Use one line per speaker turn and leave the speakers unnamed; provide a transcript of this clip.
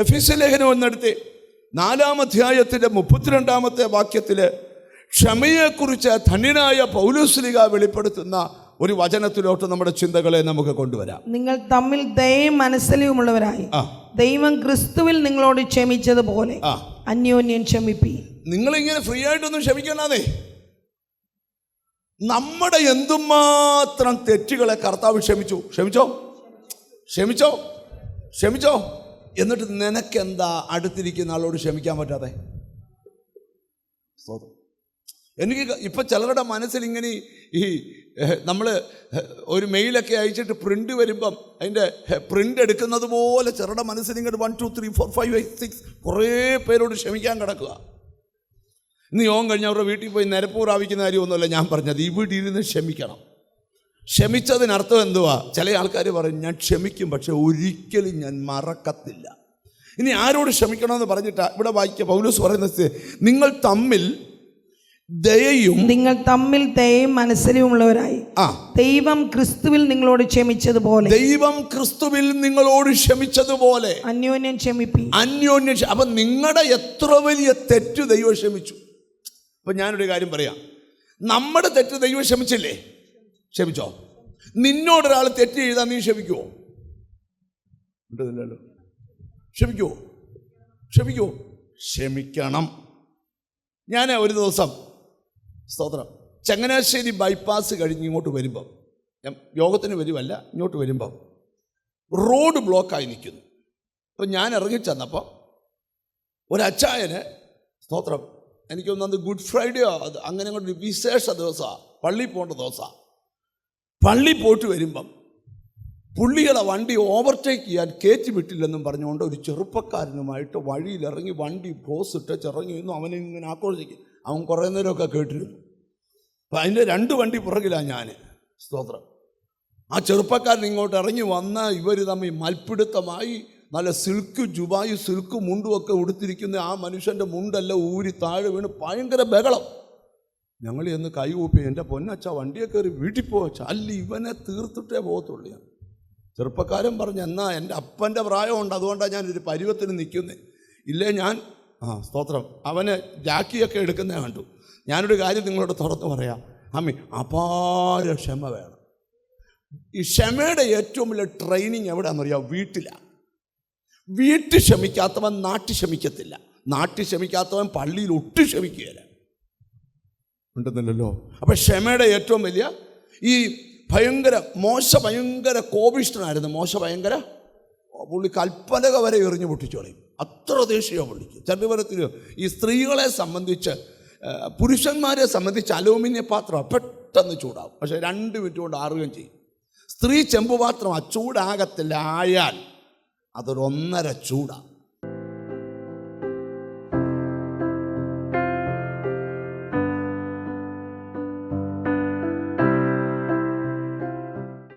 എഫെസ്യ ലേഖനം ഒന്നെടുത്ത് 4-ാം അധ്യായത്തിൻ്റെ 32-ാമത്തെ വാക്യത്തില് ക്ഷമയെക്കുറിച്ച് ധന്യനായ പൗലോസ്ലീഹ വെളിപ്പെടുത്തുന്ന ഒരു വചനത്തിലോട്ട് നമ്മുടെ ചിന്തകളെ നമുക്ക് കൊണ്ടുവരാം.
നിങ്ങൾ തമ്മിൽ ദയയും മനസ്സലിവുമുള്ളവരായി ദൈവം ക്രിസ്തുവിൽ നിങ്ങളോട് ക്ഷമിച്ചതുപോലെ അന്യോന്യം ക്ഷമിപ്പി.
നിങ്ങളിങ്ങനെ ഫ്രീ ആയിട്ടൊന്നും ക്ഷമിക്കണ്ടേ. നമ്മുടെ എന്തുമാത്രം തെറ്റുകളെ കർത്താവ് ക്ഷമിച്ചോ എന്നിട്ട് നിനക്കെന്താ അടുത്തിരിക്കുന്ന ആളോട് ക്ഷമിക്കാൻ പറ്റാതെ? എനിക്ക് ഇപ്പം ചിലരുടെ മനസ്സിൽ ഇങ്ങനെ ഈ നമ്മൾ ഒരു മെയിലൊക്കെ അയച്ചിട്ട് പ്രിൻ്റ് വരുമ്പം അതിൻ്റെ പ്രിൻ്റ് എടുക്കുന്നത് പോലെ ചിലരുടെ മനസ്സിൽ ഇങ്ങോട്ട് 1 2 3 4 5 8 6 കുറേ പേരോട് ക്ഷമിക്കാൻ കിടക്കുക. ഇന്ന് യോഗം കഴിഞ്ഞ് അവരുടെ വീട്ടിൽ പോയി നിരപ്പ് പ്രാപിക്കുന്ന കാര്യമൊന്നുമല്ല ഞാൻ പറഞ്ഞത്. ഇവിടെ ഇരുന്ന് ക്ഷമിക്കണം. ക്ഷമിച്ചതിനർത്ഥം എന്തുവാ? ചില ആൾക്കാർ പറയും ഞാൻ ക്ഷമിക്കും, പക്ഷെ ഒരിക്കലും ഞാൻ മറക്കത്തില്ല. ഇനി ആരോട് ക്ഷമിക്കണമെന്ന് പറഞ്ഞിട്ടാ ഇവിടെ വായിക്കുക. പൗലോസ് പറയുന്നത് നിങ്ങൾ തമ്മിൽ ദയയും
മനസ്സലിവുമുള്ളവരായി ദൈവം ക്രിസ്തുവിൽ നിങ്ങളോട് ക്ഷമിച്ചതുപോലെ അന്യോന്യം ക്ഷമിപ്പി.
അപ്പൊ നിങ്ങളുടെ എത്ര വലിയ തെറ്റ് ദൈവം ക്ഷമിച്ചു. അപ്പൊ ഞാനൊരു കാര്യം പറയാം. നമ്മുടെ തെറ്റ് ദൈവം ക്ഷമിച്ചില്ലേ? ക്ഷമിച്ചോ? നിന്നോടൊരാൾ തെറ്റ് ചെയ്താൽ നീ ക്ഷമിക്കുവോ? ഉണ്ടല്ലോ. ക്ഷമിക്കുവോ? ക്ഷമിക്കണം. ഞാൻ ഒരു ദിവസം സ്തോത്രം ചങ്ങനാശ്ശേരി ബൈപ്പാസ് കഴിഞ്ഞ് ഇങ്ങോട്ട് വരുമ്പം, ഞാൻ യോഗത്തിന് വരുമല്ല, ഇങ്ങോട്ട് വരുമ്പം റോഡ് ബ്ലോക്കായി നിൽക്കുന്നു. അപ്പം ഞാൻ ഇറങ്ങിച്ചെന്നപ്പോൾ ഒരച്ചായന് സ്തോത്രം എനിക്കൊന്നത് ഗുഡ് ഫ്രൈഡേയോ അങ്ങനെ അങ്ങോട്ട് വിശേഷ ദിവസമാണ്, പള്ളിയിൽ പോകേണ്ട ദിവസമാണ്. പള്ളി പോയിട്ട് വരുമ്പം പുള്ളികളെ വണ്ടി ഓവർടേക്ക് ചെയ്യാൻ കയറ്റി വിട്ടില്ലെന്നും പറഞ്ഞുകൊണ്ട് ഒരു ചെറുപ്പക്കാരനുമായിട്ട് വഴിയിലിറങ്ങി വണ്ടി ക്ലോസ് ഇട്ട് ഇറങ്ങി നിന്നു. അവനെ ഇങ്ങനെ ആക്രോശിക്കും. അവൻ കുറേ നേരമൊക്കെ കേട്ടിരുന്നു. അപ്പം അതിൻ്റെ 2 വണ്ടി പുറകിലാണ് ഞാൻ. സ്തോത്രം. ആ ചെറുപ്പക്കാരൻ ഇങ്ങോട്ട് ഇറങ്ങി വന്ന ഇവർ തമ്മിൽ മൽപ്പിടുത്തമായി. നല്ല സിൽക്ക് ജുബായി സിൽക്ക് മുണ്ടുമൊക്കെ ഉടുത്തിരിക്കുന്ന ആ മനുഷ്യൻ്റെ മുണ്ടെല്ലാം ഊരി താഴെ വീണ് ഭയങ്കര ബഹളം. ഞങ്ങൾ ചെന്ന് കൈകൂപ്പി, എൻ്റെ പൊന്നച്ച വണ്ടിയെ കയറി വീട്ടിൽ പോവച്ച, അല്ല ഇവനെ തീർത്തിട്ടേ പോകത്തുള്ളൂ. ഞാൻ ചെറുപ്പക്കാരൻ പറഞ്ഞു, എന്നാൽ എൻ്റെ അപ്പൻ്റെ പ്രായമുണ്ട്, അതുകൊണ്ടാണ് ഞാനൊരു പരുവത്തിന് നിൽക്കുന്നത്. ഇല്ലേ ഞാൻ സ്തോത്രം അവന് ജാക്കിയൊക്കെ എടുക്കുന്നേ കണ്ടു. ഞാനൊരു കാര്യം നിങ്ങളോട് തുറന്നു പറയാം. അമ്മി അപാര ക്ഷമ വേണം. ഈ ക്ഷമയുടെ ഏറ്റവും വലിയ ട്രെയിനിങ് എവിടെയാണെന്നറിയാം? വീട്ടിലാണ്. വീട്ടിൽ ക്ഷമിക്കാത്തവൻ നാട്ടിൽ ക്ഷമിക്കത്തില്ല. നാട്ടിൽ ക്ഷമിക്കാത്തവൻ പള്ളിയിൽ ഒട്ടും ക്ഷമിക്കുകയില്ല. ഉണ്ടെന്നില്ലല്ലോ. അപ്പം ക്ഷമയുടെ ഏറ്റവും വലിയ ഈ മോശ ഭയങ്കര കോപിഷ്ഠനായിരുന്നു. പുള്ളി കൽപ്പലക വരെ എറിഞ്ഞു പൊട്ടിച്ചോളയും. അത്ര ദേഷ്യമോ പുള്ളിക്ക്. ചട്ടുപരത്തിൽ ഈ സ്ത്രീകളെ സംബന്ധിച്ച്, പുരുഷന്മാരെ സംബന്ധിച്ച് അലൂമിനിയ പാത്രം പെട്ടെന്ന് ചൂടാവും, പക്ഷേ 2 മിനിറ്റ് കൊണ്ട് ആറുകയും ചെയ്യും. സ്ത്രീ ചെമ്പുപാത്രം ചൂടാകത്തില്ല, ആയാൽ അതൊരു 1.5 ചൂടാണ്.